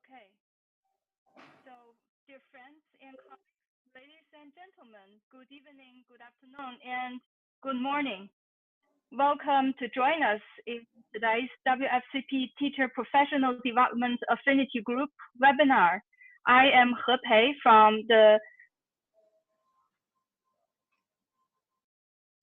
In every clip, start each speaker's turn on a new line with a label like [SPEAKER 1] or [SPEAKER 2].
[SPEAKER 1] Okay. So, dear friends and colleagues, ladies and gentlemen, good evening, good afternoon, and good morning. Welcome to join us in today's WFCP Teacher Professional Development Affinity Group webinar. I am He Pei from the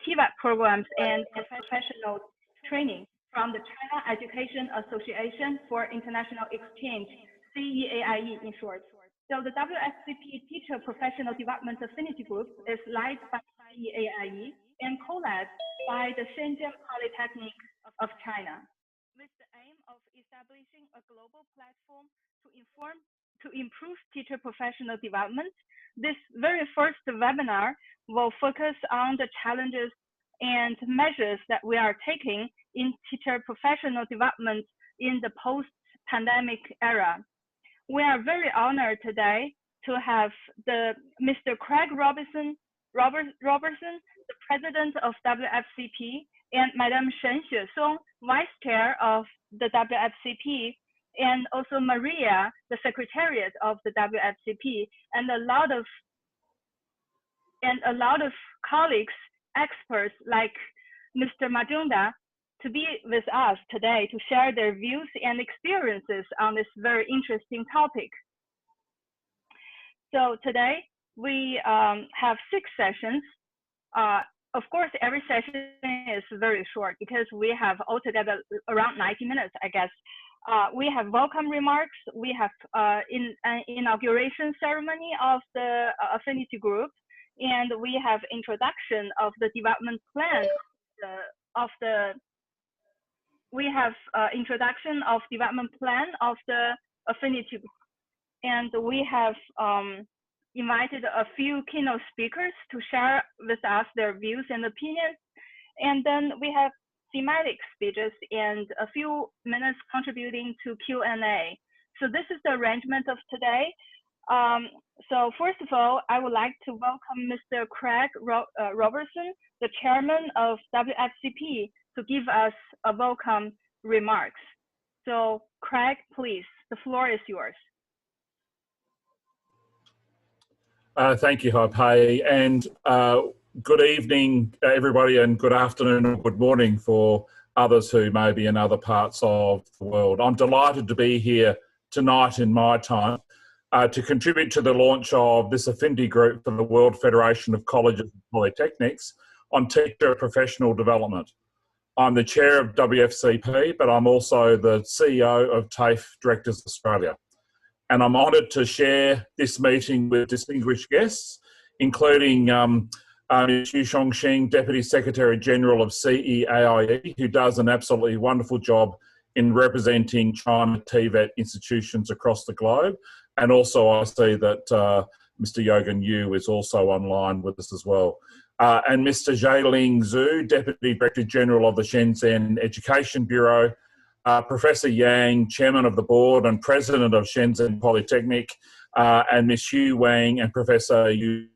[SPEAKER 1] TVET programs and professional training from the China Education Association for International Exchange, CEAIE in short. So the WFCP Teacher Professional Development Affinity Group is led by CEAIE and co-led by the Shenzhen Polytechnic of China, with the aim of establishing a global platform to improve teacher professional development. This very first webinar will focus on the challenges and measures that we are taking in teacher professional development in the post-pandemic era. We are very honored today to have Mr. Craig Robertson, the president of WFCP, and Madame Shen Xuesong, vice chair of the WFCP, and also Maria, the secretariat of the WFCP, and a lot of colleagues, experts like Mr. Majumdar, to be with us today to share their views and experiences on this very interesting topic. So today we have 6 sessions. Of course, every session is very short because we have altogether around 90 minutes, I guess. We have welcome remarks. We have an inauguration ceremony of the affinity group, and we have introduction of the development plan introduction of development plan of the affinity group. And we have invited a few keynote speakers to share with us their views and opinions. And then we have thematic speeches and a few minutes contributing to Q&A. So this is the arrangement of today. So first of all, I would like to welcome Mr. Craig Robertson, the chairman of WFCP, to give us a welcome remarks. So Craig, please, the floor is yours.
[SPEAKER 2] Thank you, He Pei, and good evening, everybody, and good afternoon or good morning for others who may be in other parts of the world. I'm delighted to be here tonight in my time to contribute to the launch of this affinity group for the World Federation of Colleges and Polytechnics on teacher professional development. I'm the chair of WFCP, but I'm also the CEO of TAFE Directors Australia. And I'm honoured to share this meeting with distinguished guests, including Xu Shongxing, Deputy Secretary General of CEAIE, who does an absolutely wonderful job in representing China TVET institutions across the globe. And also I see that Mr. Yogan Yu is also online with us as well. And Mr. Zhailing Zhu, Deputy Director General of the Shenzhen Education Bureau, Professor Yang, Chairman of the Board and President of Shenzhen Polytechnic, and Ms. Xu Wang and Professor Yu,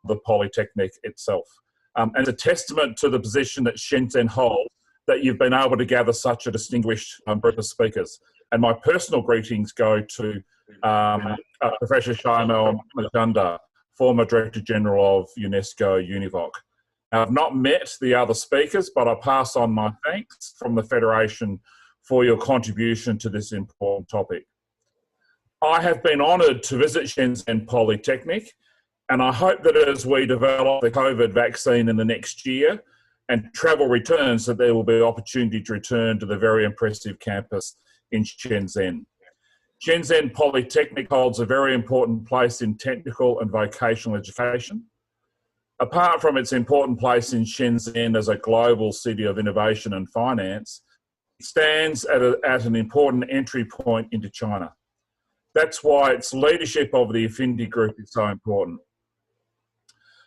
[SPEAKER 2] the Polytechnic itself. And it's a testament to the position that Shenzhen holds that you've been able to gather such a distinguished group of speakers. And my personal greetings go to Professor Shaimel Majumdar, former Director General of UNESCO Univoc. I've not met the other speakers, but I pass on my thanks from the Federation for your contribution to this important topic. I have been honoured to visit Shenzhen Polytechnic, and I hope that as we develop the COVID vaccine in the next year and travel returns, that there will be opportunity to return to the very impressive campus in Shenzhen. Shenzhen Polytechnic holds a very important place in technical and vocational education. Apart from its important place in Shenzhen as a global city of innovation and finance, it stands at an important entry point into China. That's why its leadership of the Affinity Group is so important.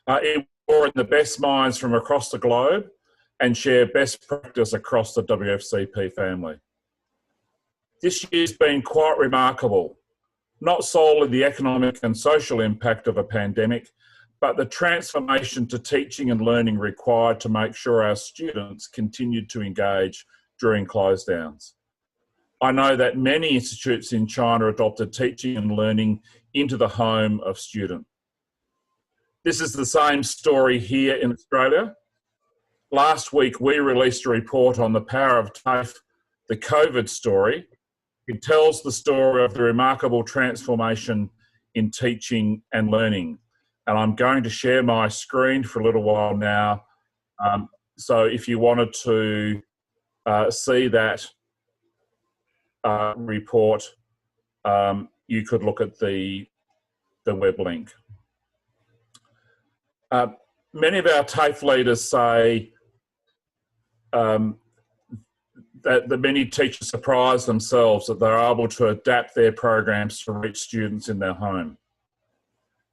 [SPEAKER 2] It brought in the best minds from across the globe and share best practice across the WFCP family. This year's been quite remarkable, not solely the economic and social impact of a pandemic, but the transformation to teaching and learning required to make sure our students continued to engage during close downs. I know that many institutes in China adopted teaching and learning into the home of students. This is the same story here in Australia. Last week, we released a report on the power of TAFE, the COVID story. It tells the story of the remarkable transformation in teaching and learning. And I'm going to share my screen for a little while now. So if you wanted to see that report, you could look at the web link. Many of our TAFE leaders say that many teachers surprise themselves that they're able to adapt their programs to reach students in their home.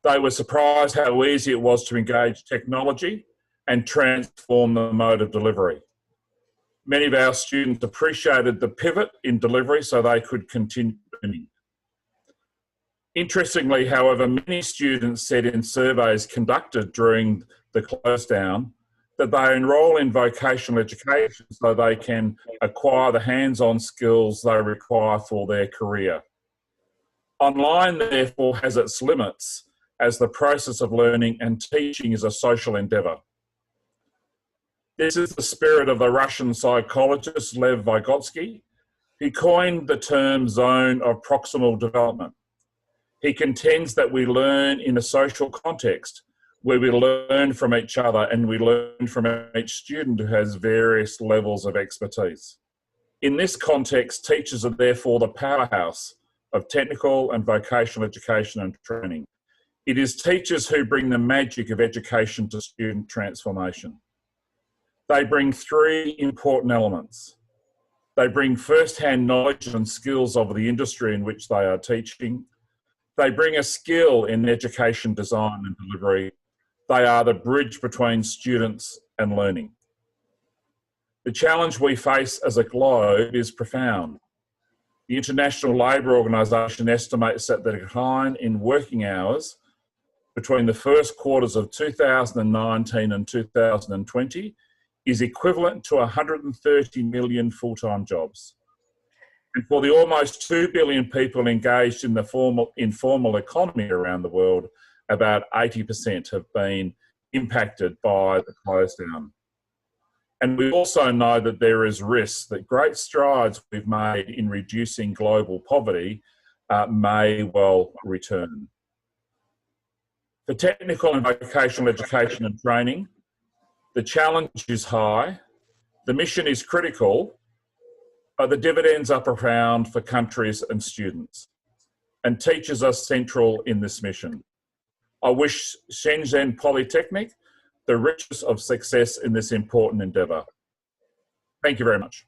[SPEAKER 2] They were surprised how easy it was to engage technology and transform the mode of delivery. Many of our students appreciated the pivot in delivery so they could continue learning. Interestingly, however, many students said in surveys conducted during the close down that they enrol in vocational education so they can acquire the hands-on skills they require for their career. Online, therefore, has its limits as the process of learning and teaching is a social endeavour. This is the spirit of the Russian psychologist Lev Vygotsky, who coined the term zone of proximal development. He contends that we learn in a social context where we learn from each other and we learn from each student who has various levels of expertise. In this context, teachers are therefore the powerhouse of technical and vocational education and training. It is teachers who bring the magic of education to student transformation. They bring three important elements. They bring first-hand knowledge and skills of the industry in which they are teaching. They bring a skill in education design and delivery. They are the bridge between students and learning. The challenge we face as a globe is profound. The International Labour Organization estimates that the decline in working hours between the first quarters of 2019 and 2020 is equivalent to 130 million full-time jobs. And for the almost 2 billion people engaged in the informal economy around the world, about 80% have been impacted by the close down. And we also know that there is risk that great strides we've made in reducing global poverty may well return. For technical and vocational education and training, the challenge is high, the mission is critical, but the dividends are profound for countries and students. And teachers are central in this mission. I wish Shenzhen Polytechnic the richest of success in this important endeavour. Thank you very much.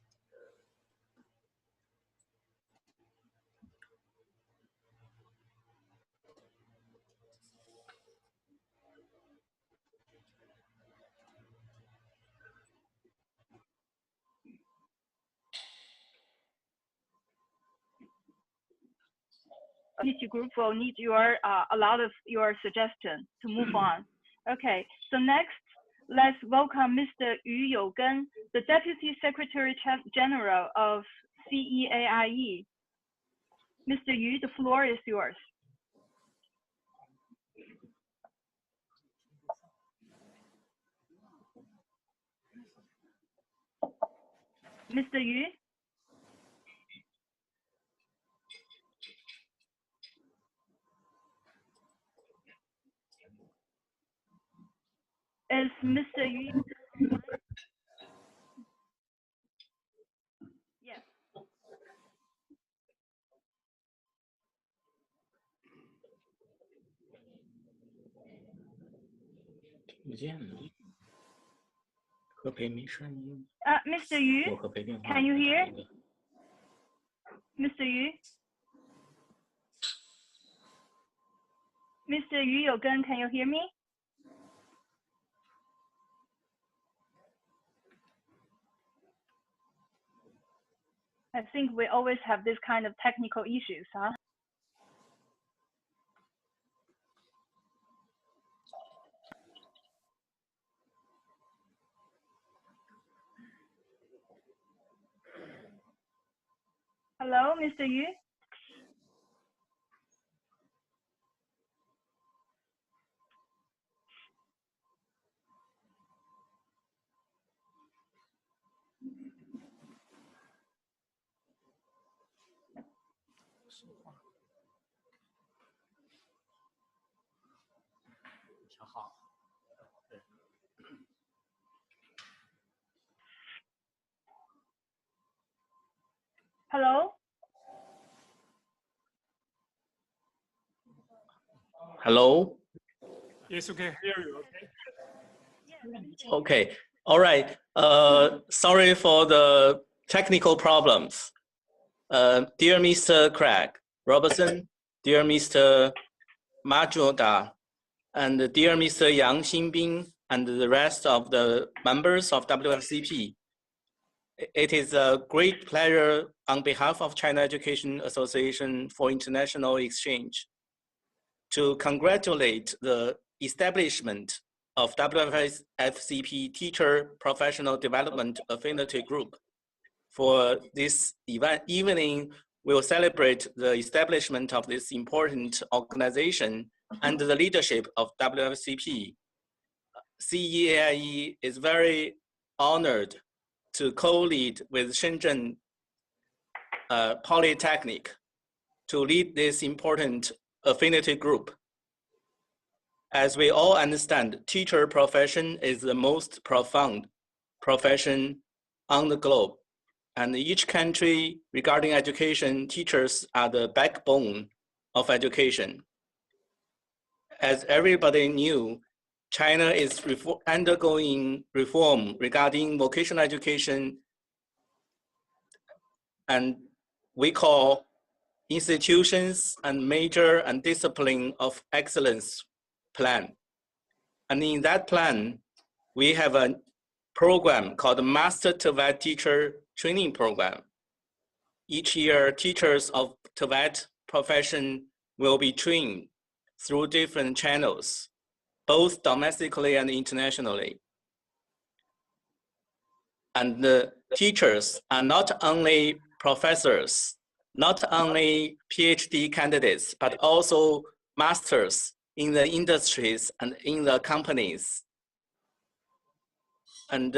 [SPEAKER 1] Each group will need a lot of your suggestion to move on. Okay, so next, let's welcome Mr. Yu Yougen, the Deputy Secretary General of CEAIE. Mr. Yu, the floor is yours. Mr. Yu? Is Mr. Yu? Yes. Mr. Yu, can you hear? Mr. Yu? Mr. Yu Yougen, can you hear me? I think we always have this kind of technical issues, huh? Hello, Mr. Yu. Hello.
[SPEAKER 3] Hello?
[SPEAKER 4] Yes, we can hear you. Okay.
[SPEAKER 3] Okay. All right. Sorry for the technical problems. Dear Mr. Craig Robertson, dear Mr. Majoda, and dear Mr. Yang Xinbin, and the rest of the members of WFCP, it is a great pleasure on behalf of China Education Association for International Exchange to congratulate the establishment of WFCP Teacher Professional Development Affinity Group. For this evening, we'll celebrate the establishment of this important organization under the leadership of WFCP. CEAIE is very honored to co-lead with Shenzhen Polytechnic to lead this important affinity group. As we all understand, teacher profession is the most profound profession on the globe. And each country regarding education, teachers are the backbone of education. As everybody knew, China is undergoing reform regarding vocational education, and we call institutions and major and discipline of excellence plan. And in that plan, we have a program called the Master TVET Teacher Training Program. Each year, teachers of TVET profession will be trained through different channels, both domestically and internationally. And the teachers are not only professors, not only PhD candidates, but also masters in the industries and in the companies. And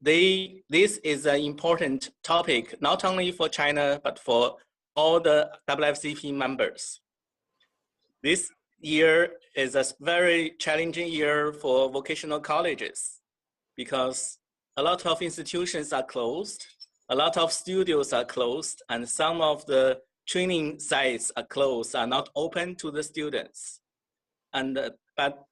[SPEAKER 3] this is an important topic, not only for China, but for all the WFCP members. This year is a very challenging year for vocational colleges because a lot of institutions are closed, a lot of studios are closed, and some of the training sites are closed, are not open to the students. But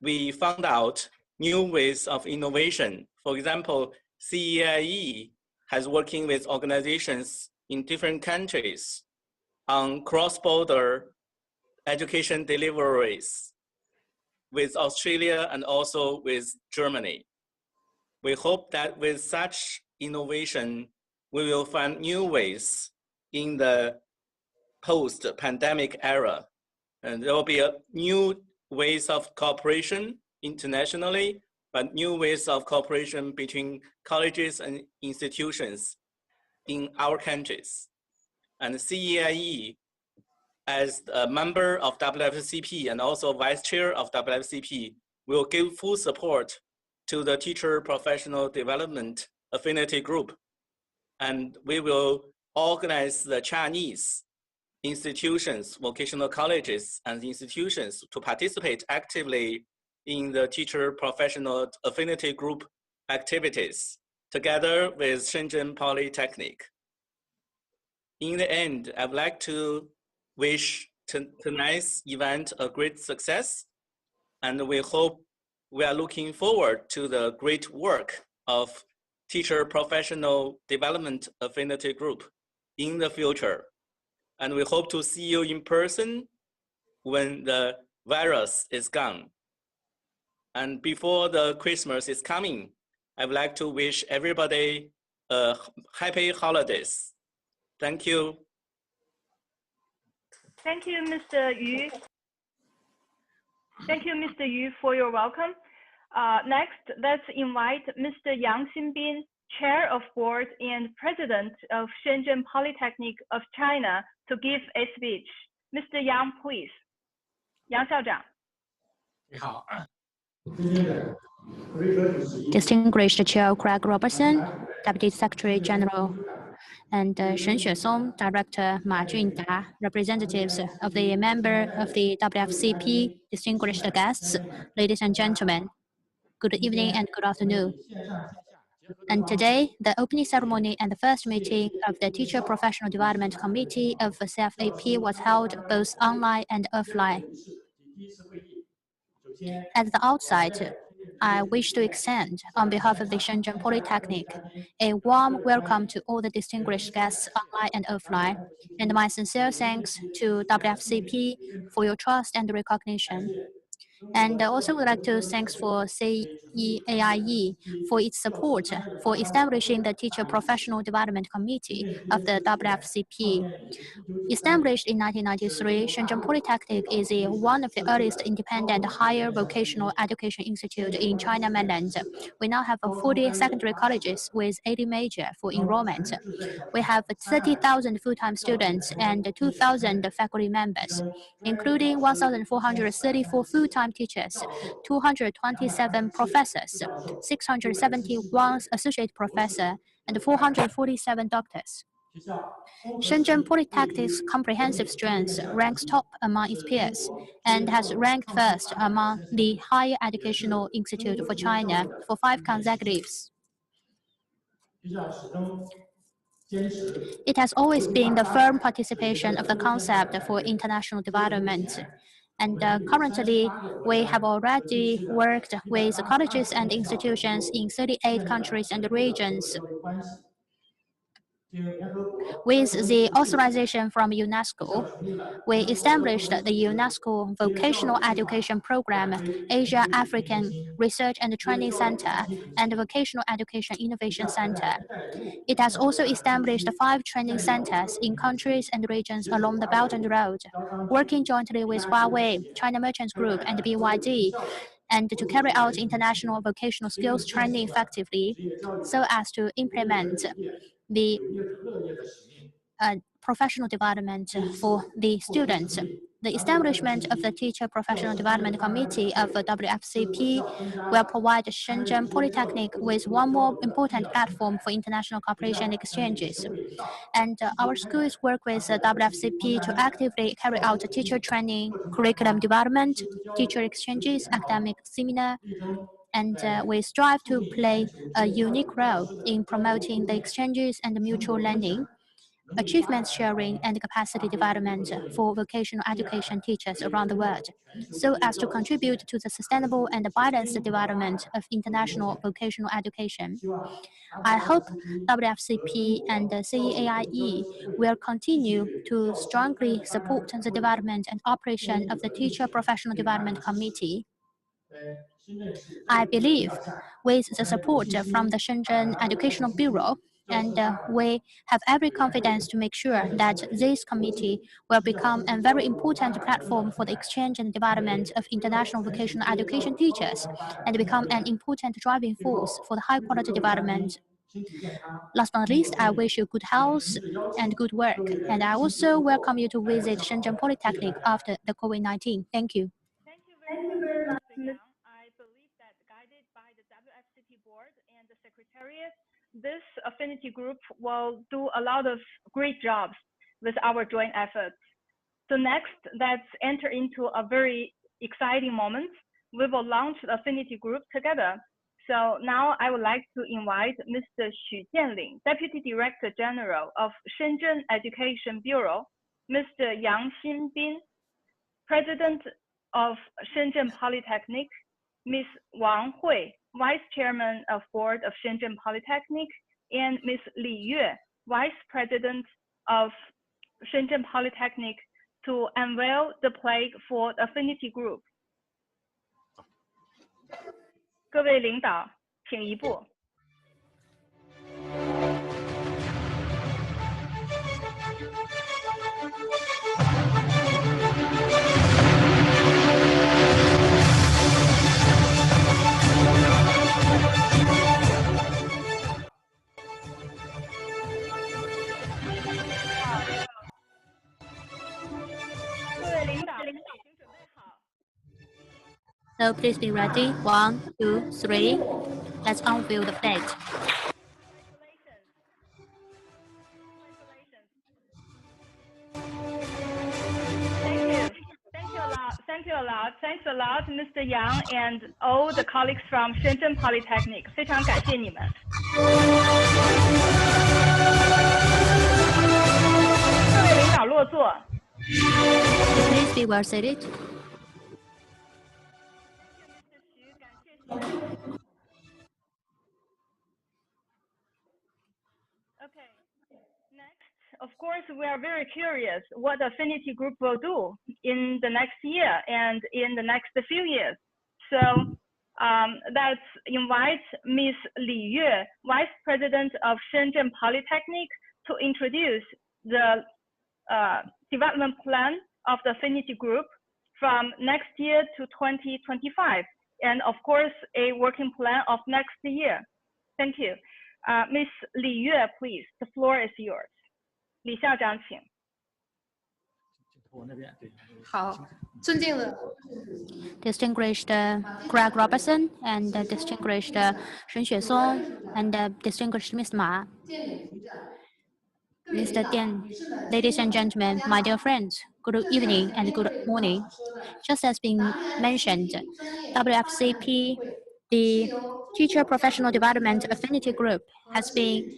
[SPEAKER 3] we found out new ways of innovation. For example, CEAIE has working with organizations in different countries on cross-border education deliveries with Australia and also with Germany. We hope that with such innovation, we will find new ways in the post-pandemic era. And there will be new ways of cooperation internationally, but new ways of cooperation between colleges and institutions in our countries. And CEAIE, as a member of WFCP and also vice chair of WFCP, will give full support to the Teacher Professional Development Affinity Group. And we will organize the Chinese institutions, vocational colleges and institutions to participate actively in the Teacher Professional Affinity Group activities, together with Shenzhen Polytechnic. In the end, I'd like to wish tonight's event a great success, and we are looking forward to the great work of Teacher Professional Development Affinity Group in the future. And we hope to see you in person when the virus is gone. And before the Christmas is coming, I would like to wish everybody happy holidays. Thank you.
[SPEAKER 1] Thank you, Mr. Yu. Thank you, Mr. Yu, for your welcome. Next, let's invite Mr. Yang Xinbin, Chair of Board and President of Shenzhen Polytechnic of China, to give a speech. Mr. Yang, please. Yang 校长。
[SPEAKER 4] 你好，
[SPEAKER 5] Distinguished Chair Craig Robertson, Deputy Secretary General, and Shen Xuesong, Director Ma Junda, representatives of the member of the WFCP, distinguished guests, ladies and gentlemen, good evening and good afternoon. And today, the opening ceremony and the first meeting of the Teacher Professional Development Committee of CFAP was held both online and offline. At the outset, I wish to extend, on behalf of the Shenzhen Polytechnic, a warm welcome to all the distinguished guests online and offline, and my sincere thanks to WFCP for your trust and recognition. And I also would like to thank for CEAIE for its support for establishing the Teacher Professional Development Committee of the WFCP. Established in 1993, Shenzhen Polytechnic is one of the earliest independent higher vocational education institutes in China mainland. We now have 40 secondary colleges with 80 majors for enrollment. We have 30,000 full-time students and 2,000 faculty members, including 1,434 full-time teachers, 227 professors, 671 associate professors, and 447 doctors. Shenzhen Polytechnic's comprehensive strength ranks top among its peers and has ranked first among the higher educational institute for China for 5 consecutives. It has always been the firm participation of the concept for international development. And currently, we have already worked with colleges and institutions in 38 countries and regions. With the authorization from UNESCO, we established the UNESCO Vocational Education Program, Asia African Research and Training Center, and Vocational Education Innovation Center. It has also established 5 training centers in countries and regions along the Belt and Road, working jointly with Huawei, China Merchants Group, and BYD, and to carry out international vocational skills training effectively so as to implement the professional development for the students. The establishment of the Teacher Professional Development Committee of the WFCP will provide Shenzhen Polytechnic with one more important platform for international cooperation and exchanges. And our schools work with the WFCP to actively carry out teacher training, curriculum development, teacher exchanges, academic seminar, and we strive to play a unique role in promoting the exchanges and mutual learning, achievement sharing, and capacity development for vocational education teachers around the world, so as to contribute to the sustainable and balanced development of international vocational education. I hope WFCP and CEAIE will continue to strongly support the development and operation of the Teacher Professional Development Committee. I believe with the support from the Shenzhen Educational Bureau, and we have every confidence to make sure that this committee will become a very important platform for the exchange and development of international vocational education teachers and become an important driving force for the high-quality development. Last but not least, I wish you good health and good work, and I also welcome you to visit Shenzhen Polytechnic after the COVID-19. Thank you.
[SPEAKER 1] Thank you very much, Mr. Yang. I believe that guided by the WFCP board and the secretariat, this affinity group will do a lot of great jobs with our joint efforts. So next, let's enter into a very exciting moment. We will launch the affinity group together. So now I would like to invite Mr. Xu Jianling, Deputy Director General of Shenzhen Education Bureau, Mr. Yang Xinbin, President of Shenzhen Polytechnic, Ms. Wang Hui, Vice Chairman of Board of Shenzhen Polytechnic, and Ms. Li Yue, Vice President of Shenzhen Polytechnic, to unveil the plaque for the affinity group. 各位领导，请移步。
[SPEAKER 5] So please be ready. 1, 2, 3. Let's unveil the plate.
[SPEAKER 1] Thank you a lot. Thanks a lot, Mr. Yang and all the colleagues from Shenzhen Polytechnic. 非常感谢你们。各位领导落座。
[SPEAKER 5] Please be well seated.
[SPEAKER 1] Okay. Next, of course, we are very curious what the Affinity Group will do in the next year and in the next few years. So let's invite Ms. Li Yue, Vice President of Shenzhen Polytechnic, to introduce the development plan of the Affinity Group from next year to 2025, and of course, a working plan of next year. Thank you. Ms. Li Yue, please, the floor is yours. 李校长，请。
[SPEAKER 6] 好，尊敬的
[SPEAKER 5] Distinguished Greg Robertson and distinguished Shen Xuesong and distinguished Ms. Ma, Mr. Dian, ladies and gentlemen, my dear friends, good evening and good morning. Just as been mentioned, WFCP, the Teacher Professional Development Affinity Group, has been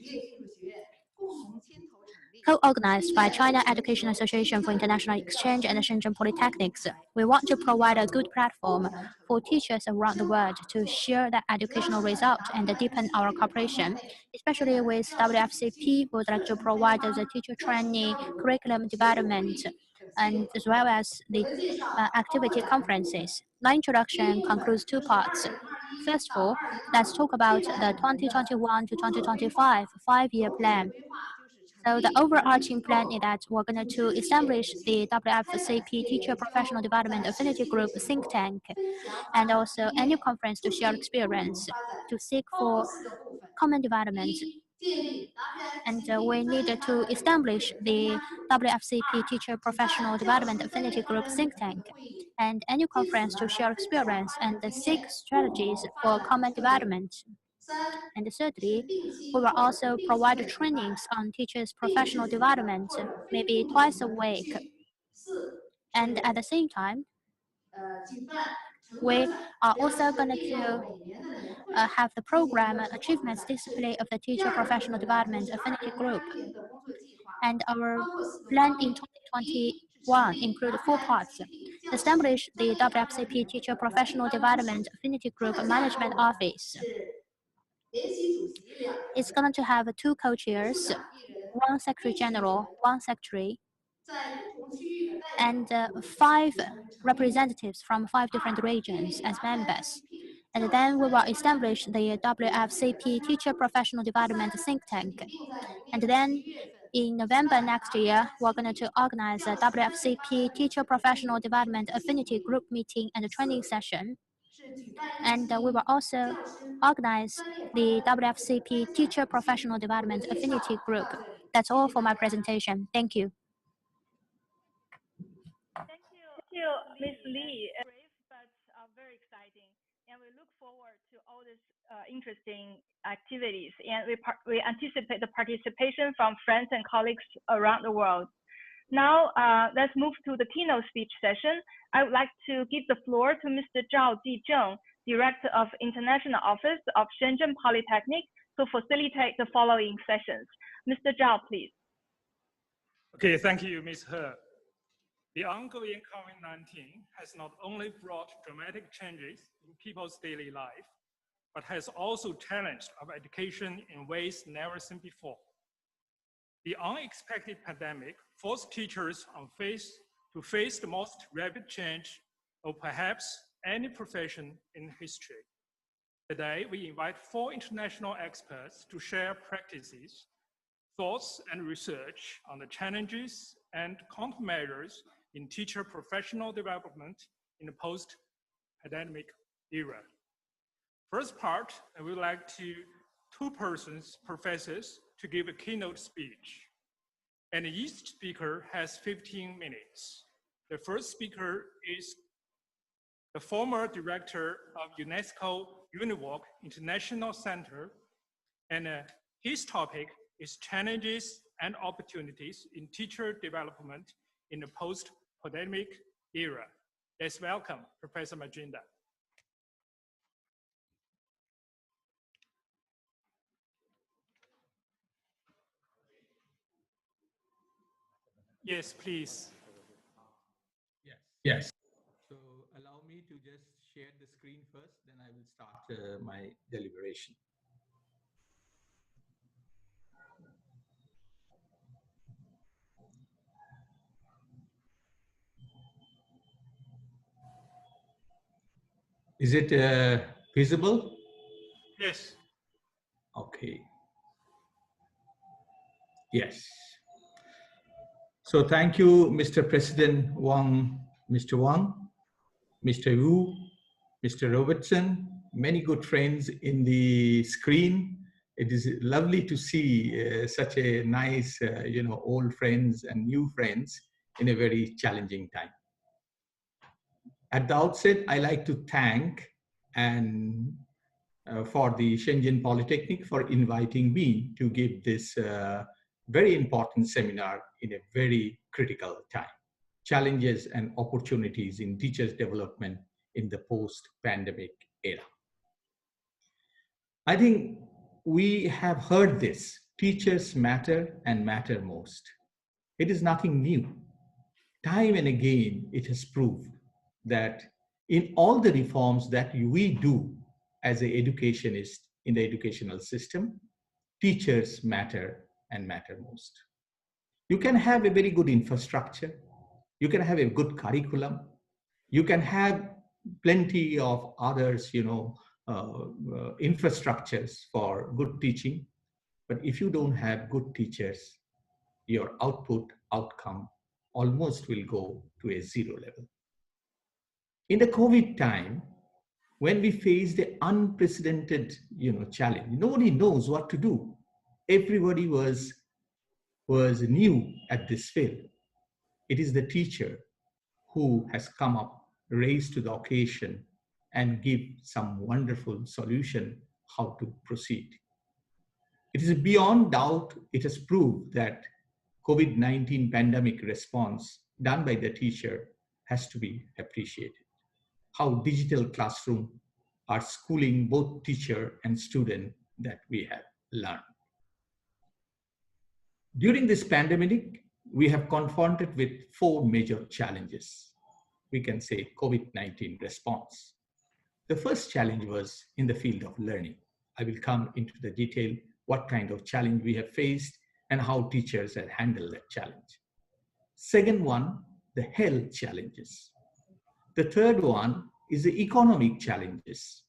[SPEAKER 5] co-organized by China Education Association for International Exchange and Shenzhen Polytechnics. We want to provide a good platform for teachers around the world to share their educational results and deepen our cooperation. Especially with WFCP, we would like to provide the teacher training, curriculum development, and as well as the activity conferences. My introduction concludes two parts. First of all, let's talk about the 2021 to 2025 five-year plan. So the overarching plan is that we're going to establish the WFCP Teacher Professional Development Affinity Group think tank, and also annual conference to share experience, to seek for common development. And we need to establish the WFCP Teacher Professional Development Affinity Group think tank, and annual conference to share experience and seek strategies for common development. And thirdly, we will also provide trainings on teachers' professional development, maybe twice a week. And at the same time, we are also going to have the program achievements display of the Teacher Professional Development Affinity Group. And our plan in 2021 include 4 parts. Establish the WFCP Teacher Professional Development Affinity Group Management Office. It's going to have 2 co-chairs, 1 secretary general, 1 secretary, and 5 representatives from 5 different regions as members. And then we will establish the WFCP Teacher Professional Development Think Tank. And then in November next year, we're going to organize a WFCP Teacher Professional Development Affinity Group meeting and training session. And we will also organize the WFCP Teacher Professional Development Affinity Group. That's all for my presentation. Thank you.
[SPEAKER 1] Thank you, Ms. Li. Brief, but very exciting. And we look forward to all these interesting activities. And we anticipate the participation from friends and colleagues around the world. Now, let's move to the keynote speech session. I would like to give the floor to Mr. Zhao Jizheng, Director of International Office of Shenzhen Polytechnic, to facilitate the following sessions. Mr. Zhao, please.
[SPEAKER 4] Okay, thank you, Ms. He. The ongoing COVID-19 has not only brought dramatic changes in people's daily life, but has also challenged our education in ways never seen before. The unexpected pandemic forced teachers to face the most rapid change of perhaps any profession in history. Today, we invite 4 international experts to share practices, thoughts, and research on the challenges and countermeasures in teacher professional development in the post-pandemic era. First part, I would like 2 professors to give a keynote speech. And each speaker has 15 minutes. The first speaker is the former director of UNESCO UNIWOC International Center, and his topic is challenges and opportunities in teacher development in the post-pandemic era. Let's welcome Professor Majinda. Yes, please.
[SPEAKER 7] Yes. So allow me to just share the screen first, then I will start my deliberation. Is it visible?
[SPEAKER 4] Yes.
[SPEAKER 7] Okay. Yes. So thank you, Mr. President Wang, Mr. Wang, Mr. Wu, Mr. Robertson, many good friends in the screen. It is lovely to see such a nice, old friends and new friends in a very challenging time. At the outset, I like to thank for the Shenzhen Polytechnic for inviting me to give this very important seminar in a very critical time. Challenges and opportunities in teachers' development in the post-pandemic era. I think we have heard this, teachers matter and matter most. It is nothing new. Time and again, it has proved that in all the reforms that we do as an educationist in the educational system, teachers matter and matter most. You can have a very good infrastructure, you can have a good curriculum, you can have plenty of others, infrastructures for good teaching, but if you don't have good teachers, your outcome almost will go to a zero level. In the COVID time, when we faced the unprecedented, challenge, nobody knows what to do. Everybody was new at this field. It is the teacher who has come up, raised to the occasion, and give some wonderful solution how to proceed. It is beyond doubt, it has proved that COVID-19 pandemic response done by the teacher has to be appreciated. How digital classroom are schooling both teacher and student that we have learned. During this pandemic, we have confronted with 4 major challenges. We can say COVID-19 response. The first challenge was in the field of learning. I will come into the detail what kind of challenge we have faced and how teachers have handled that challenge. Second one, the health challenges. The third one is the economic challenges.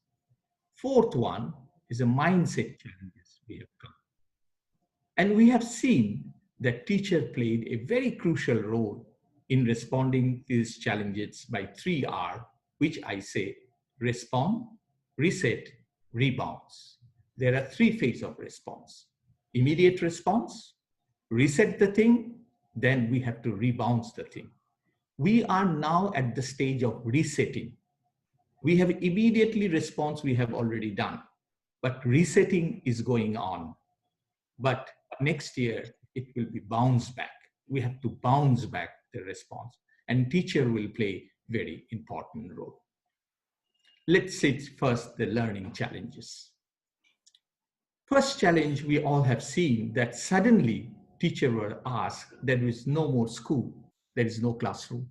[SPEAKER 7] Fourth one is the mindset challenges we have come. And we have seen that teacher played a very crucial role in responding to these challenges by 3R, which I say respond, reset, rebounds. There are 3 phases of response. Immediate response, reset the thing, then we have to rebound the thing. We are now at the stage of resetting. We have immediately response we have already done, but resetting is going on. But next year, it will be bounce back. We have to bounce back the response, and teacher will play very important role. Let's see first the learning challenges. First challenge we all have seen that suddenly teacher were asked there is no more school, there is no classroom.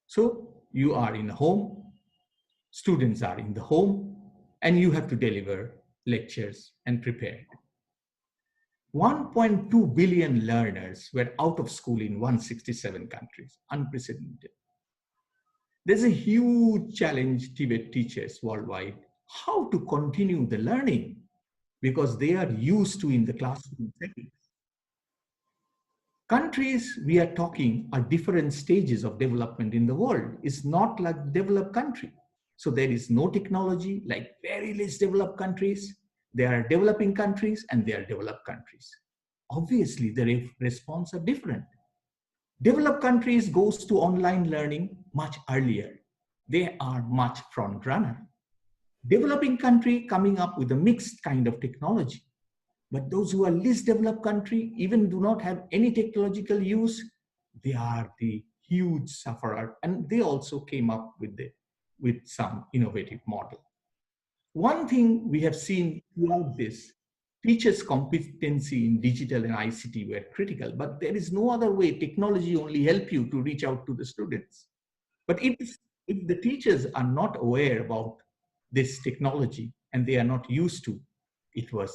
[SPEAKER 7] So you are in home, students are in the home, and you have to deliver lectures and prepare. 1.2 billion learners were out of school in 167 countries, unprecedented. There's a huge challenge Tibet teachers worldwide, how to continue the learning because they are used to in the classroom settings. Countries we are talking are different stages of development in the world. It's not like developed country. So there is no technology like very less developed countries. There are developing countries and there are developed countries. Obviously, the response are different. Developed countries goes to online learning much earlier. they are much front runner. Developing country coming up with a mixed kind of technology. But those who are least developed country, even do not have any technological use, they are the huge sufferer. And they also came up with some innovative model. One thing we have seen throughout this, teachers' competency in digital and ICT were critical, but there is no other way. Technology only help you to reach out to the students. But if the teachers are not aware about this technology and they are not used to, it was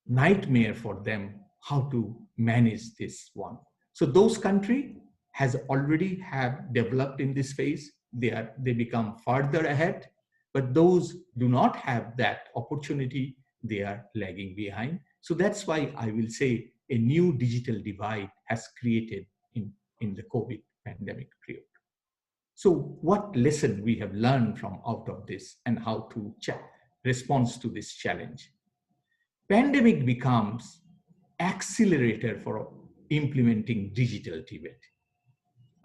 [SPEAKER 7] nightmare for them how to manage this one. So those countries has already have developed in this phase. They become further ahead, but those do not have that opportunity, they are lagging behind. So that's why I will say a new digital divide has created in the COVID pandemic period. So what lesson we have learned from out of this and how to respond to this challenge? Pandemic becomes accelerator for implementing digital Tibet.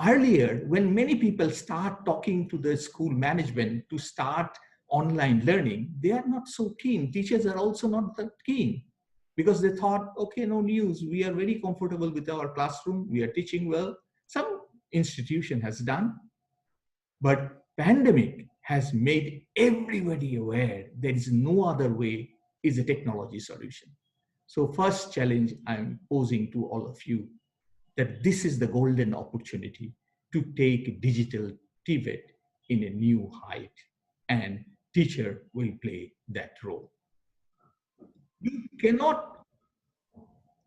[SPEAKER 7] Earlier, when many people start talking to the school management to start online learning, they are not so keen. Teachers are also not that keen because they thought, okay, no news. We are very comfortable with our classroom. We are teaching well. Some institution has done, but pandemic has made everybody aware there is no other way is a technology solution. So first challenge I'm posing to all of you, that this is the golden opportunity to take digital Tibet in a new height, and teacher will play that role. You cannot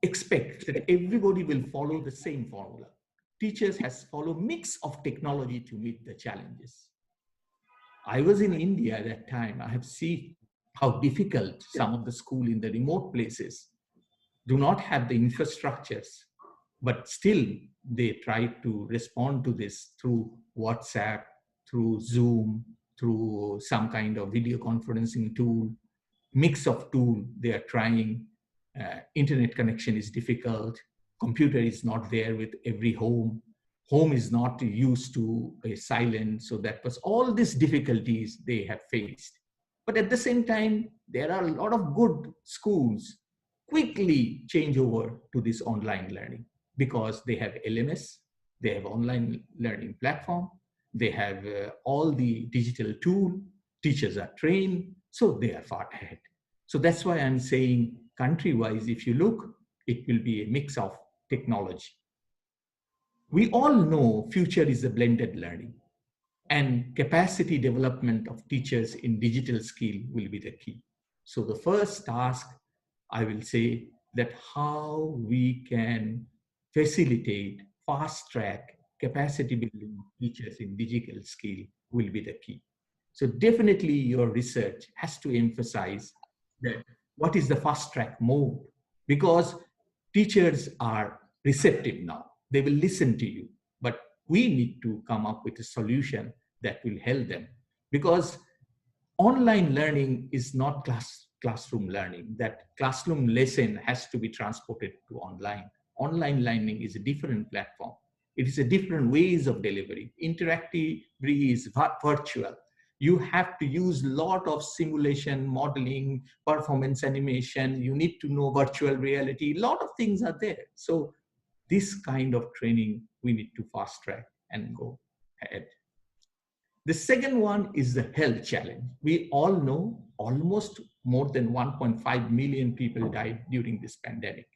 [SPEAKER 7] expect that everybody will follow the same formula. Teachers has followed mix of technology to meet the challenges. I was in India at that time. I have seen how difficult some of the school in the remote places do not have the infrastructures, but still they try to respond to this through WhatsApp, through Zoom, through some kind of video conferencing tool, mix of tool they are trying. Internet connection is difficult. Computer is not there with every home. Home is not used to a silent. So that was all these difficulties they have faced. But at the same time, there are a lot of good schools quickly change over to this online learning because they have LMS, they have online learning platform, they have all the digital tool, teachers are trained, so they are far ahead. So that's why I'm saying country-wise, if you look, it will be a mix of technology. We all know future is a blended learning, and capacity development of teachers in digital skill will be the key. So the first task, I will say that how we can facilitate, fast track capacity building teachers in digital skill will be the key. So definitely your research has to emphasize that what is the fast track mode, because teachers are receptive now. They will listen to you, but we need to come up with a solution that will help them, because online learning is not classroom learning. That classroom lesson has to be transported to online. Online learning is a different platform. It is a different ways of delivery. Interactive is virtual. You have to use a lot of simulation, modeling, performance animation. You need to know virtual reality. A lot of things are there. So this kind of training, we need to fast track and go ahead. The second one is the health challenge. We all know almost more than 1.5 million people died during this pandemic.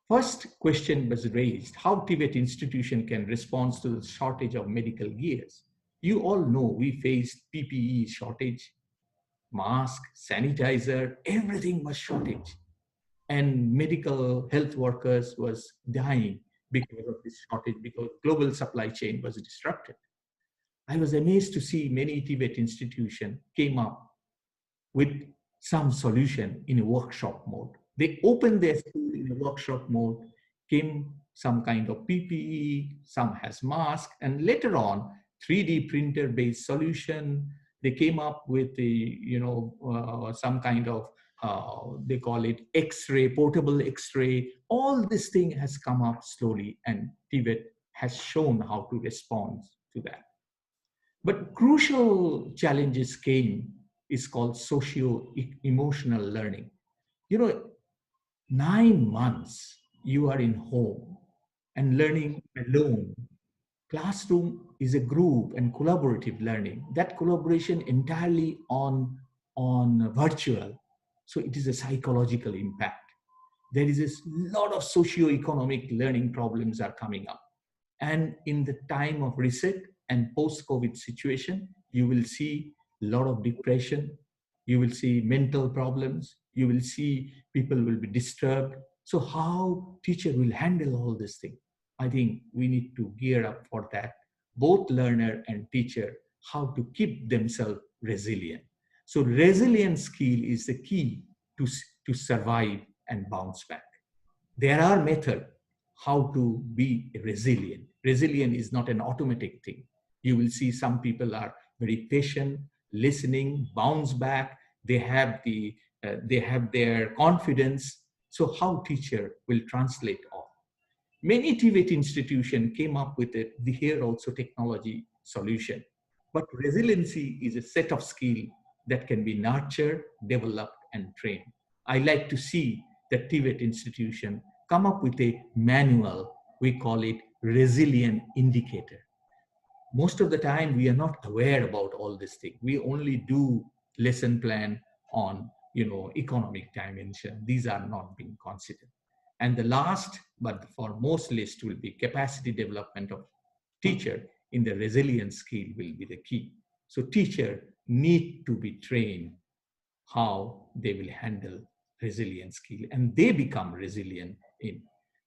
[SPEAKER 7] First question was raised, how Tibet institution can respond to the shortage of medical gears. You all know we faced PPE shortage, mask, sanitizer, everything was shortage. And medical health workers was dying because of this shortage, because global supply chain was disrupted. I was amazed to see many Tibet institutions came up with some solution in a workshop mode. They opened their school in a workshop mode, came some kind of PPE, some has mask, and later on, 3D printer-based solution. They came up with some kind of, they call it X-ray, portable X-ray. All this thing has come up slowly, and Tibet has shown how to respond to that. But crucial challenges came is called socio-emotional learning. 9 months you are in home and learning alone. Classroom is a group and collaborative learning. That collaboration entirely on virtual. So it is a psychological impact. There is a lot of socio-economic learning problems are coming up. And in the time of reset and post-COVID situation, you will see a lot of depression. You will see mental problems. You will see people will be disturbed. So how teacher will handle all this thing? I think we need to gear up for that. Both learner and teacher, how to keep themselves resilient. So resilient skill is the key to survive and bounce back. There are methods how to be resilient. Resilient is not an automatic thing. You will see some people are very patient, listening, bounce back. They have their confidence. So how teacher will translate all? Many TVET institutions came up with the here also technology solution. But resiliency is a set of skills that can be nurtured, developed, and trained. I like to see the TVET institution come up with a manual. We call it resilient indicator. Most of the time, we are not aware about all this thing. We only do lesson plan on economic dimension. These are not being considered. And the last, but the foremost list will be capacity development of teacher in the resilience skill will be the key. So teacher need to be trained how they will handle resilience skill, and they become resilient in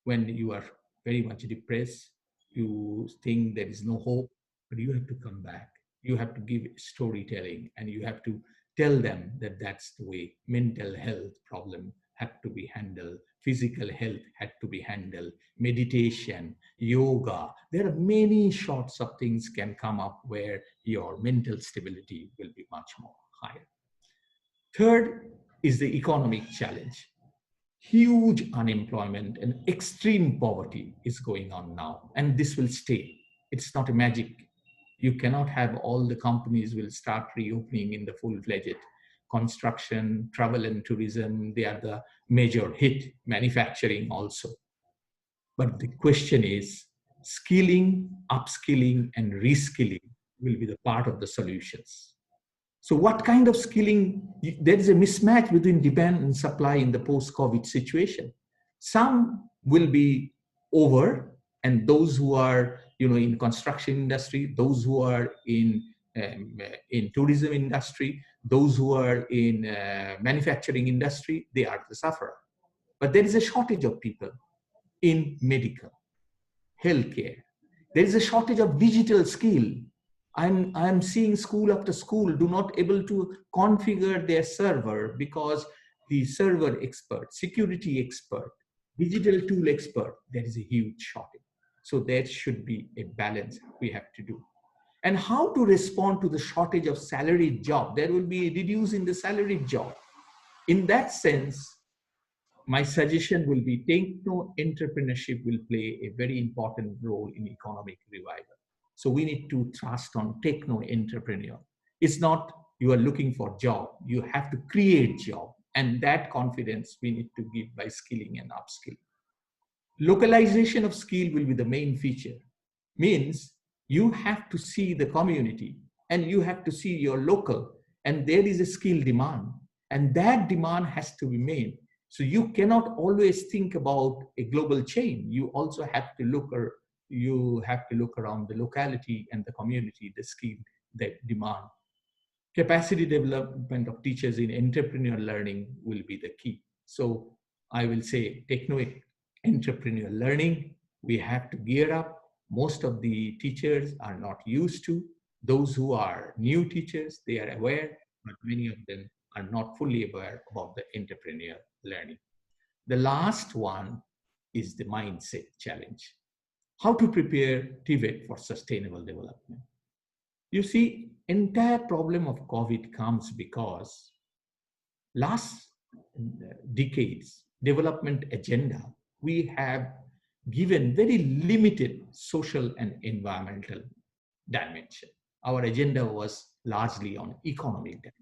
[SPEAKER 7] when you are very much depressed, you think there is no hope, but you have to come back. You have to give storytelling and you have to tell them that that's the way. Mental health problem had to be handled. Physical health had to be handled. Meditation, yoga. There are many sorts of things can come up where your mental stability will be much more higher. Third is the economic challenge. Huge unemployment and extreme poverty is going on now, and this will stay. It's not a magic. You cannot have all the companies will start reopening in the full-fledged. Construction, travel and tourism, they are the major hit, manufacturing also. But the question is, skilling, upskilling, and reskilling will be the part of the solutions. So what kind of skilling? There is a mismatch between demand and supply in the post-COVID situation. Some will be over, and those who are in construction industry, those who are in tourism industry, those who are in manufacturing industry, they are the sufferer. But there is a shortage of people in medical, healthcare. There is a shortage of digital skill. I'm seeing school after school do not able to configure their server because the server expert, security expert, digital tool expert, there is a huge shortage. So there should be a balance we have to do. And how to respond to the shortage of salaried job? There will be a reduce in the salaried job. In that sense, my suggestion will be techno-entrepreneurship will play a very important role in economic revival. So we need to trust on techno-entrepreneur. It's not you are looking for job, you have to create job. And that confidence we need to give by skilling and upskilling. Localization of skill will be the main feature. Means you have to see the community and you have to see your local, and there is a skill demand, and that demand has to be made. So you cannot always think about a global chain. You also have to look around the locality and the community, the skill that demand. Capacity development of teachers in entrepreneurial learning will be the key. So I will say techno-entrepreneurial learning, we have to gear up. Most of the teachers are not used to. Those who are new teachers, they are aware, but many of them are not fully aware about the entrepreneurial learning. The last one is the mindset challenge. How to prepare TVET for sustainable development. You see, entire problem of COVID comes because last decades development agenda, we have given very limited social and environmental dimension. Our agenda was largely on economic development.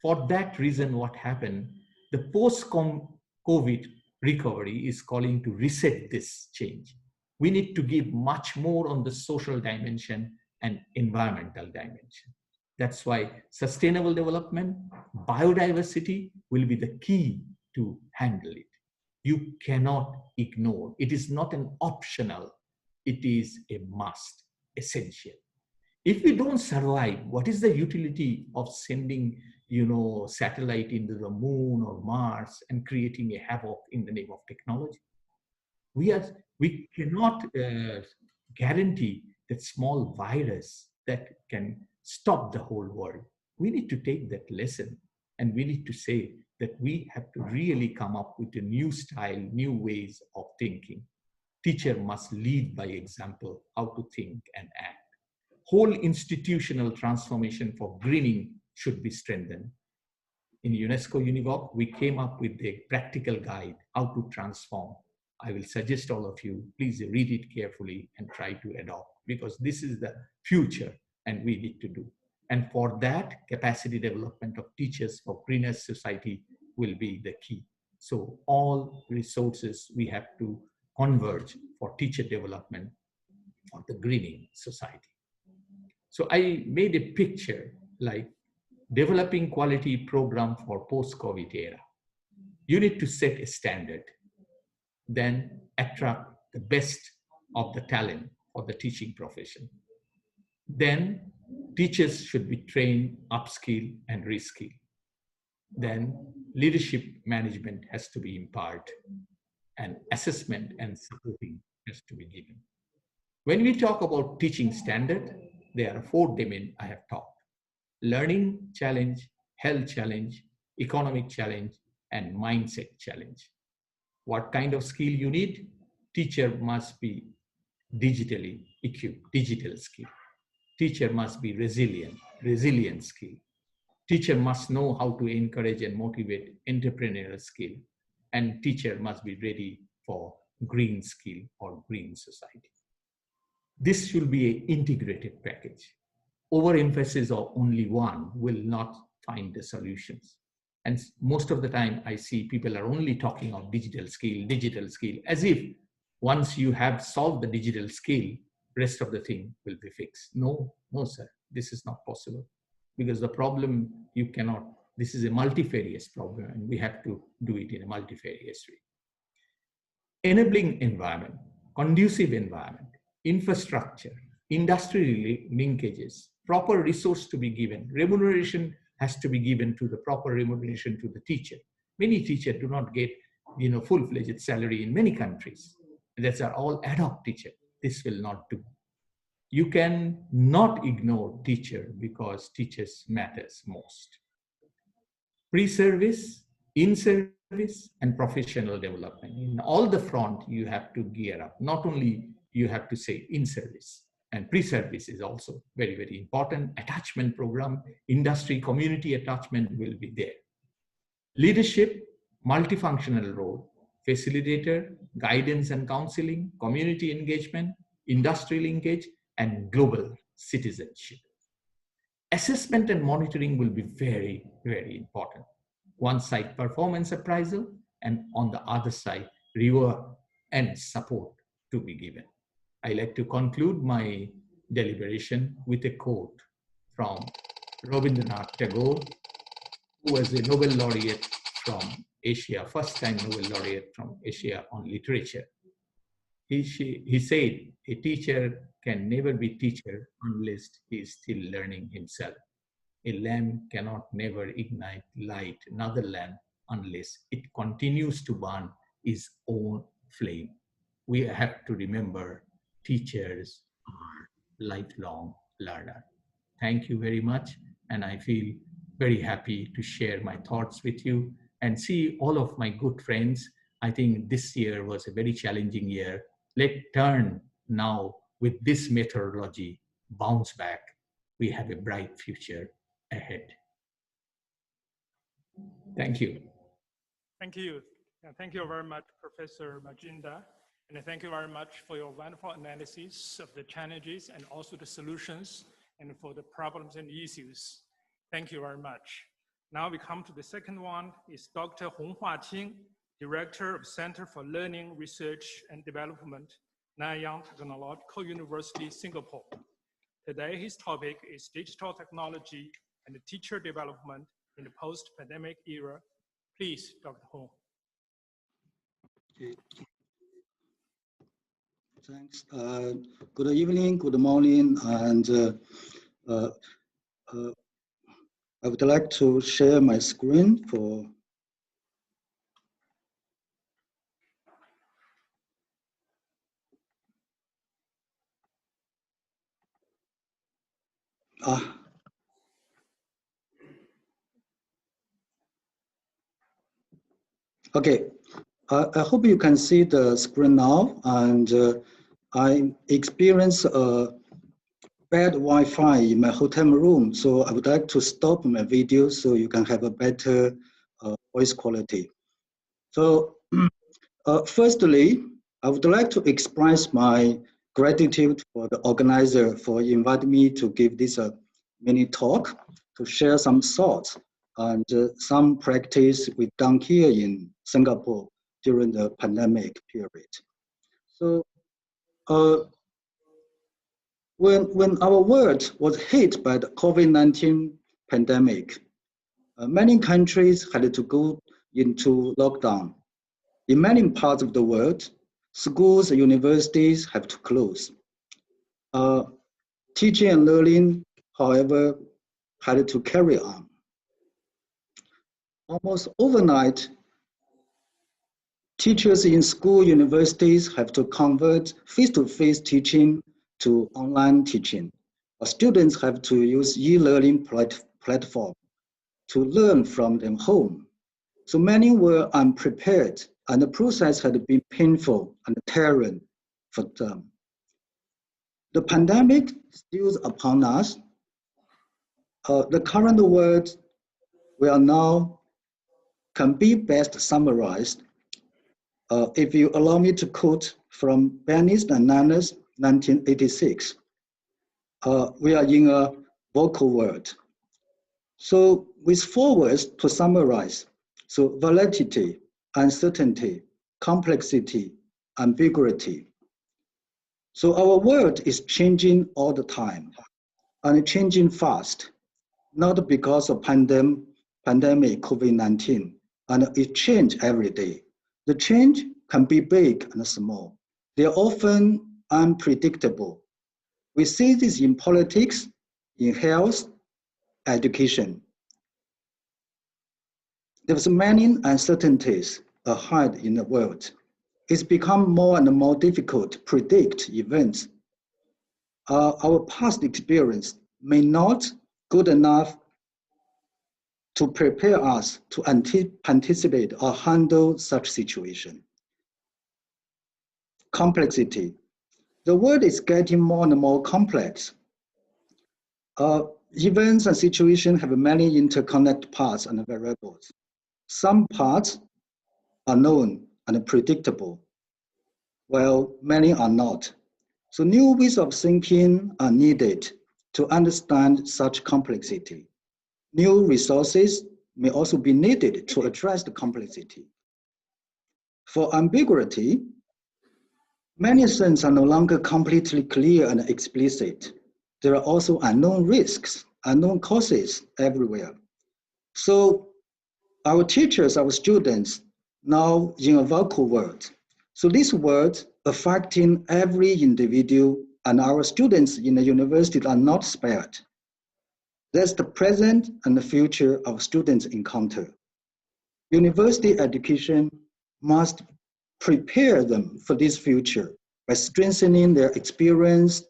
[SPEAKER 7] For that reason, what happened, the post-COVID recovery is calling to reset this change. We need to give much more on the social dimension and environmental dimension. That's why sustainable development, biodiversity will be the key to handle it. You cannot ignore. It is not an optional, it is a must, essential. If we don't survive, what is the utility of sending, satellite into the moon or Mars and creating a havoc in the name of technology? We cannot guarantee that small virus that can stop the whole world. We need to take that lesson, and we need to say that we have to really come up with a new style, new ways of thinking. Teacher must lead by example how to think and act. Whole institutional transformation for greening should be strengthened. In UNESCO Univoc, we came up with a practical guide how to transform. I will suggest all of you, please read it carefully and try to adopt, because this is the future and we need to do. And for that, capacity development of teachers for greener society will be the key. So all resources we have to converge for teacher development for the greening society. So I made a picture like developing quality program for post-COVID era. You need to set a standard, then attract the best of the talent for the teaching profession. Then teachers should be trained, upskill and reskill. Then leadership management has to be empowered, and assessment and supporting has to be given. When we talk about teaching standard, there are 4 domains I have talked: learning challenge, health challenge, economic challenge, and mindset challenge. What kind of skill you need? Teacher must be digitally equipped, digital skill. Teacher must be resilient skill. Teacher must know how to encourage and motivate entrepreneurial skill. And teacher must be ready for green skill or green society. This should be an integrated package. Overemphasis of only one will not find the solutions. And most of the time I see people are only talking of digital skill, as if once you have solved the digital skill, rest of the thing will be fixed. No, sir, this is not possible, because the problem you cannot, this is a multifarious problem and we have to do it in a multifarious way. Enabling environment, conducive environment, infrastructure, industry linkages, proper resource to be given, remuneration has to be given to the proper remuneration to the teacher. Many teachers do not get full-fledged salary in many countries. These are all ad hoc teachers. This will not do. You can not ignore teacher, because teachers matters most. Pre-service, in-service, and professional development. In all the front, you have to gear up. Not only you have to say in-service, and pre-service is also very, very important. Attachment program, industry, community attachment will be there. Leadership, multifunctional role, facilitator, guidance and counseling, community engagement, industry linkage, and global citizenship. Assessment and monitoring will be very, very important. One side, performance appraisal, and on the other side, reward and support to be given. I like to conclude my deliberation with a quote from Rabindranath Tagore, who was a Nobel laureate from Asia, first time Nobel laureate from Asia on literature. He said, a teacher can never be teacher unless he is still learning himself. A lamp cannot never ignite light another lamp unless it continues to burn its own flame. We have to remember teachers are lifelong learners. Thank you very much. And I feel very happy to share my thoughts with you and see all of my good friends. I think this year was a very challenging year. Let's turn now with this methodology, bounce back. We have a bright future ahead. Thank you.
[SPEAKER 4] Thank you. And thank you very much, Professor Majinda. And thank you very much for your wonderful analysis of the challenges and also the solutions and for the problems and issues. Thank you very much. Now we come to the second one, is Dr. Honghua Qing, Director of Center for Learning, Research and Development, Nanyang Technological University, Singapore. Today, his topic is digital technology and teacher development in the post-pandemic era. Please, Dr. Hong.
[SPEAKER 8] Okay. Thanks. Good evening, good morning, and I would like to share my screen for. Okay, I hope you can see the screen now, and I experienced a bad Wi-Fi in my hotel room, so I would like to stop my video so you can have a better voice quality. So firstly, I would like to express my gratitude for the organizer for inviting me to give this mini talk to share some thoughts and some practice we've done here in Singapore during the pandemic period. So when our world was hit by the COVID-19 pandemic, many countries had to go into lockdown. In many parts of the world, schools and universities have to close. Teaching and learning, however, had to carry on. Almost overnight, teachers in school, universities have to convert face-to-face teaching to online teaching. Students have to use e-learning platform to learn from their home. So many were unprepared, and the process had been painful and tiring for them. The pandemic still upon us. The current world we are now can be best summarized. If you allow me to quote from Bernice and Nanners, 1986, we are in a vocal world. So with 4 words to summarize, so volatility, uncertainty, complexity, ambiguity. So our world is changing all the time and changing fast, not because of pandemic COVID-19, and it changes every day. The change can be big and small. They are often unpredictable. We see this in politics, in health, education. There's many uncertainties ahead in the world. It's become more and more difficult to predict events. Our past experience may not be good enough to prepare us to anticipate or handle such situation. Complexity. The world is getting more and more complex. Events and situations have many interconnected parts and variables. Some parts are known and predictable, while many are not. So new ways of thinking are needed to understand such complexity. New resources may also be needed to address the complexity. For ambiguity, many things are no longer completely clear and explicit. There are also unknown risks, unknown causes everywhere. So our teachers, our students, now in a vocal world. So this world affecting every individual, and our students in the university are not spared. That's the present and the future of students encounter. University education must prepare them for this future by strengthening their experience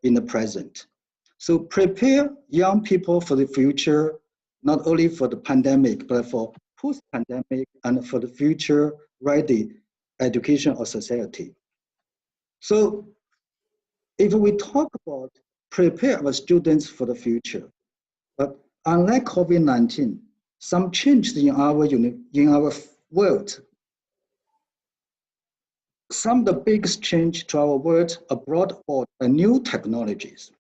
[SPEAKER 8] in the present. So prepare young people for the future, not only for the pandemic, but for post-pandemic and for the future ready education of society. So if we talk about prepare our students for the future, but unlike COVID-19, some changes in our world. Some of the biggest change to our world are brought about by new technologies.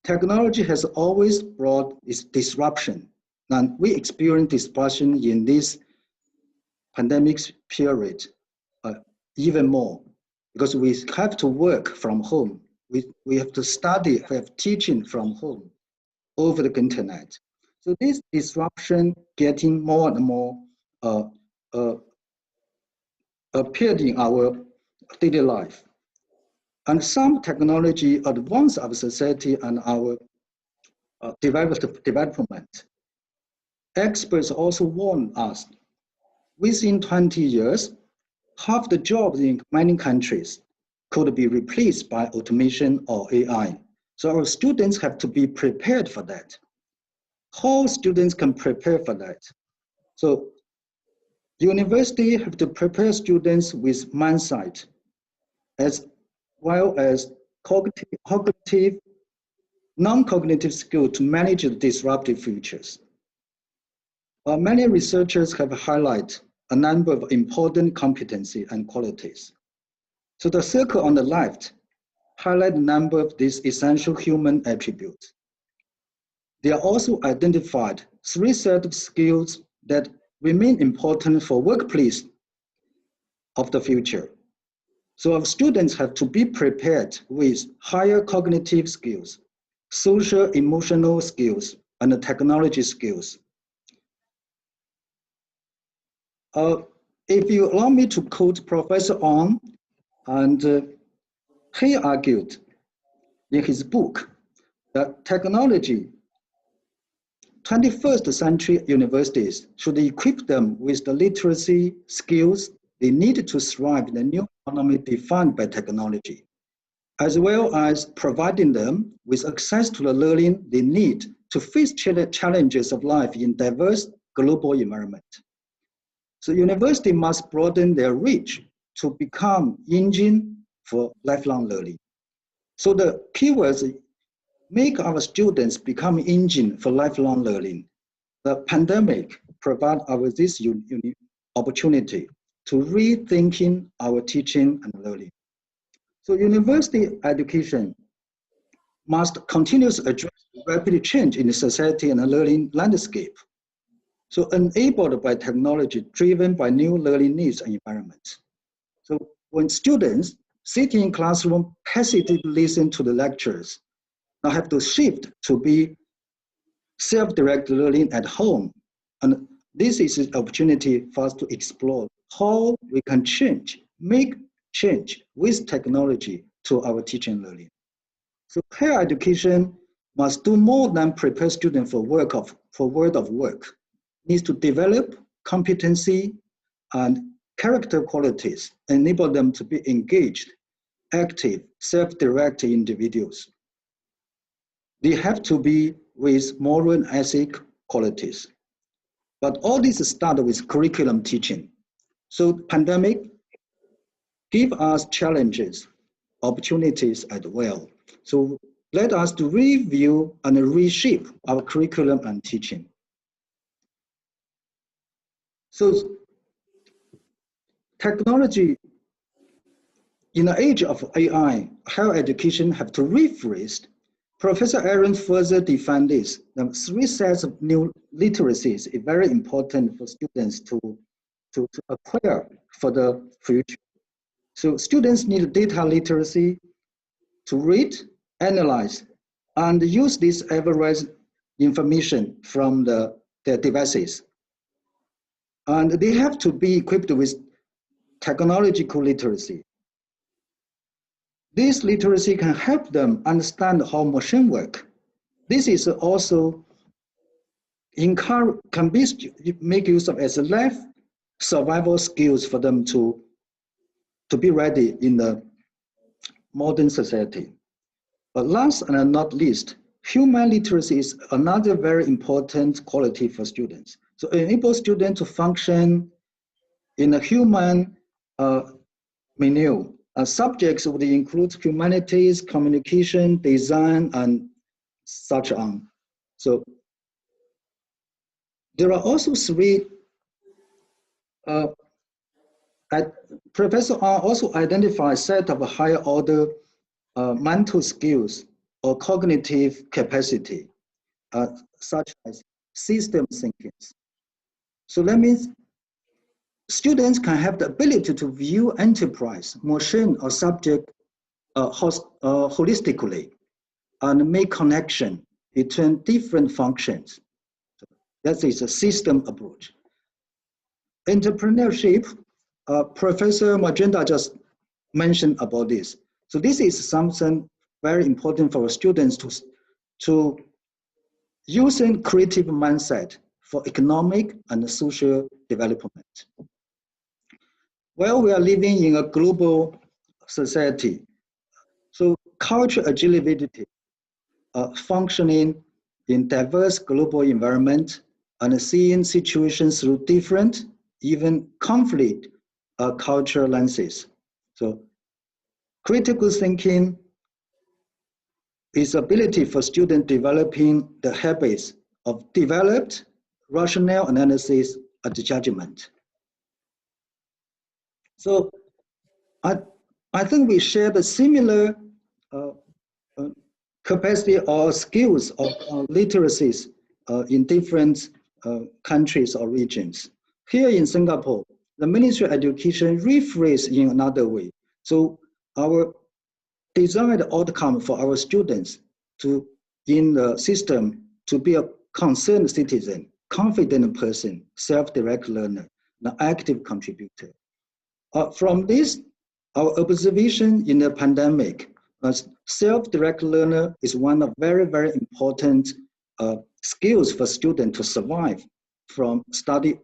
[SPEAKER 8] Technology has always brought its disruption, and we experience disruption in this pandemic period even more, because we have to work from home. We have to study, we have teaching from home over the internet. So this disruption getting more and more appeared in our daily life. And some technology advance our society and our development. Experts also warn us, within 20 years, half the jobs in many countries could be replaced by automation or AI. So our students have to be prepared for that. How students can prepare for that? So university have to prepare students with mindset as well as cognitive, non-cognitive skill to manage the disruptive futures. Many researchers have highlighted a number of important competency and qualities. So the circle on the left highlight a number of these essential human attributes. They are also identified 3 sets of skills that remain important for workplace of the future. So our students have to be prepared with higher cognitive skills, social emotional skills, and technology skills. If you allow me to quote Professor Ong, and he argued in his book that technology, 21st century universities should equip them with the literacy skills they need to thrive in the new economy defined by technology, as well as providing them with access to the learning they need to face challenges of life in diverse global environment. So university must broaden their reach to become engine for lifelong learning. So the keywords make our students become engine for lifelong learning. The pandemic provides us this unique opportunity to rethinking our teaching and learning. So university education must continuously address rapid change in the society and the learning landscape. So enabled by technology, driven by new learning needs and environments. So when students sitting in classroom passively listen to the lectures, now have to shift to be self-directed learning at home. And this is an opportunity for us to explore how we can make change with technology to our teaching and learning. So higher education must do more than prepare students for world of work. It needs to develop competency and character qualities, enable them to be engaged, active, self-directed individuals. They have to be with moral and ethic qualities. But all this started with curriculum teaching. So pandemic give us challenges, opportunities as well. So let us to review and reshape our curriculum and teaching. So technology, in the age of AI, higher education have to rephrase. Professor Aaron further defined this. The 3 sets of new literacies is very important for students to acquire for the future. So students need data literacy to read, analyze, and use this ever-rising information from their devices. And they have to be equipped with technological literacy. This literacy can help them understand how machine work. This is also can make use of as a life survival skills for them to be ready in the modern society. But last and not least, human literacy is another very important quality for students. So enable students to function in a human milieu. Subjects would include humanities, communication, design, and such on. So there are also 3, Professor R also identified a set of higher order mental skills or cognitive capacity, such as system thinking. So that means students can have the ability to view enterprise, machine, or subject holistically and make connection between different functions. So that is a system approach. Entrepreneurship, Professor Magenta just mentioned about this. So this is something very important for students to using creative mindset for economic and social development. Well, we are living in a global society. So cultural agility, functioning in diverse global environment and seeing situations through different, even conflict cultural lenses. So critical thinking is ability for students developing the habits of developed rational analysis and judgment. So I think we share the similar capacity or skills of literacies in different countries or regions. Here in Singapore, the Ministry of Education rephrased in another way. So our desired outcome for our students to in the system to be a concerned citizen, confident person, self-direct learner, an active contributor. From this, our observation in the pandemic, self-direct learner is one of very, very important skills for students to survive from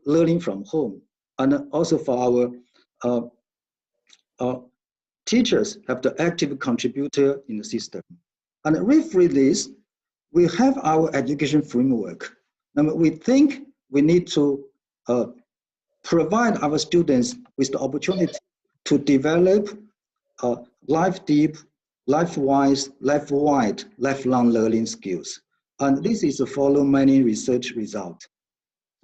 [SPEAKER 8] learning from home. And also for our teachers have the active contributor in the system. And rephrase this, we have our education framework. And we think we need to provide our students with the opportunity to develop life deep, life-wise, life-wide, lifelong learning skills. And this is to follow many research results.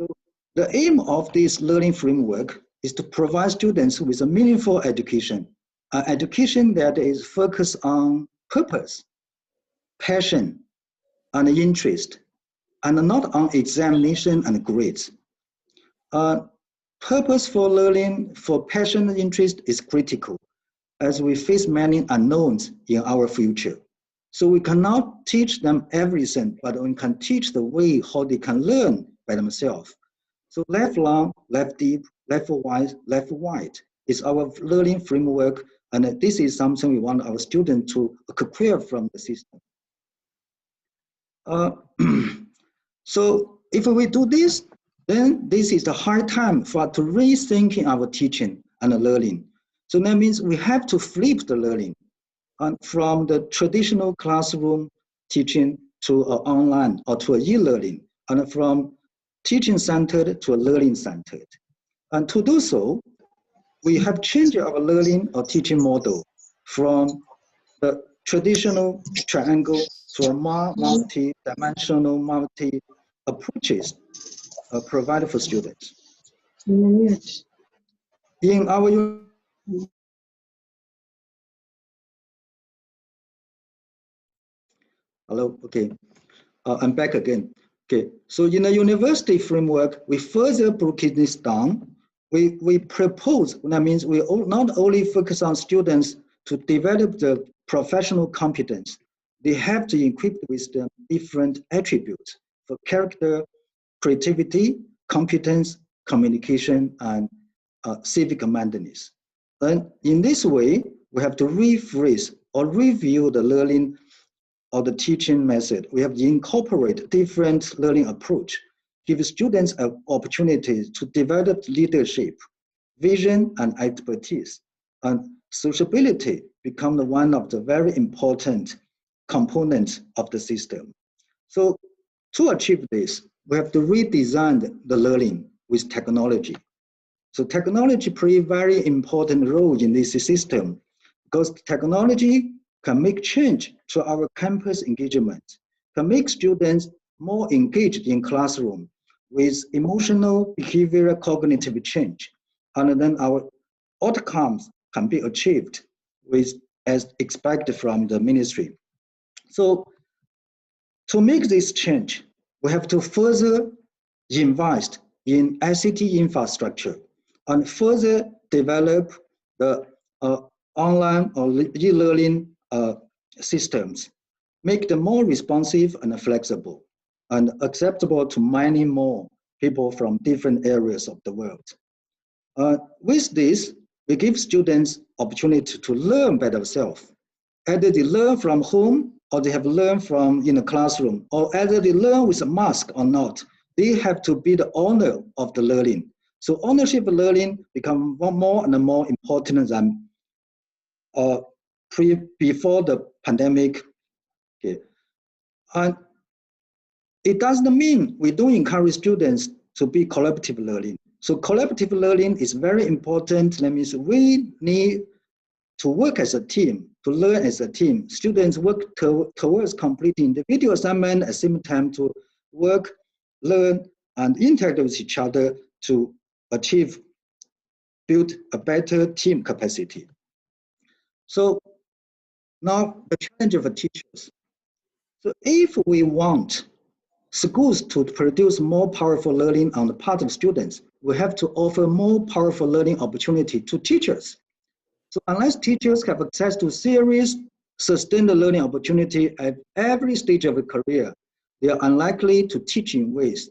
[SPEAKER 8] So the aim of this learning framework is to provide students with a meaningful education, an education that is focused on purpose, passion, and interest, and not on examination and grades. Purposeful learning for passion and interest is critical as we face many unknowns in our future. So we cannot teach them everything, but we can teach the way how they can learn by themselves. So lifelong, life deep, life wise, life wide is our learning framework, and this is something we want our students to acquire from the system. So if we do this, then this is the high time for us to rethinking our teaching and learning. So that means we have to flip the learning from the traditional classroom teaching to online or to e-learning, and from teaching centered to a learning centered. And to do so, we have changed our learning or teaching model from the traditional triangle to a multi-dimensional, multi-approaches provided for students. In our hello, okay, I'm back again. Okay, so in the university framework, we further broke this down. We propose, that means we not only focus on students to develop the professional competence, they have to equip with the different attributes for character, creativity, competence, communication, and civic mindedness. And in this way, we have to rephrase or review the learning or the teaching method. We have to incorporate different learning approach, give students an opportunity to develop leadership, vision, and expertise. And sociability become one of the very important components of the system. So to achieve this, we have to redesign the learning with technology. So technology plays a very important role in this system because technology can make change to our campus engagement, can make students more engaged in classroom with emotional, behavioral, cognitive change. And then our outcomes can be achieved with as expected from the ministry. So to make this change, we have to further invest in ICT infrastructure and further develop the online or e-learning systems, make them more responsive and flexible and acceptable to many more people from different areas of the world. With this, we give students opportunity to learn by themselves. Either they learn from home or they have learned from in a classroom, or either they learn with a mask or not. They have to be the owner of the learning. So ownership of learning becomes more and more important than before the pandemic. Okay. And it doesn't mean we don't encourage students to be collaborative learning. So collaborative learning is very important. That means we need to work as a team, to learn as a team. Students work towards completing the video assignment at the same time to work, learn, and interact with each other to build a better team capacity. So now the challenge of the teachers. So if we want schools to produce more powerful learning on the part of students, we have to offer more powerful learning opportunity to teachers. So unless teachers have access to serious, sustained learning opportunity at every stage of a career, they are unlikely to teach in ways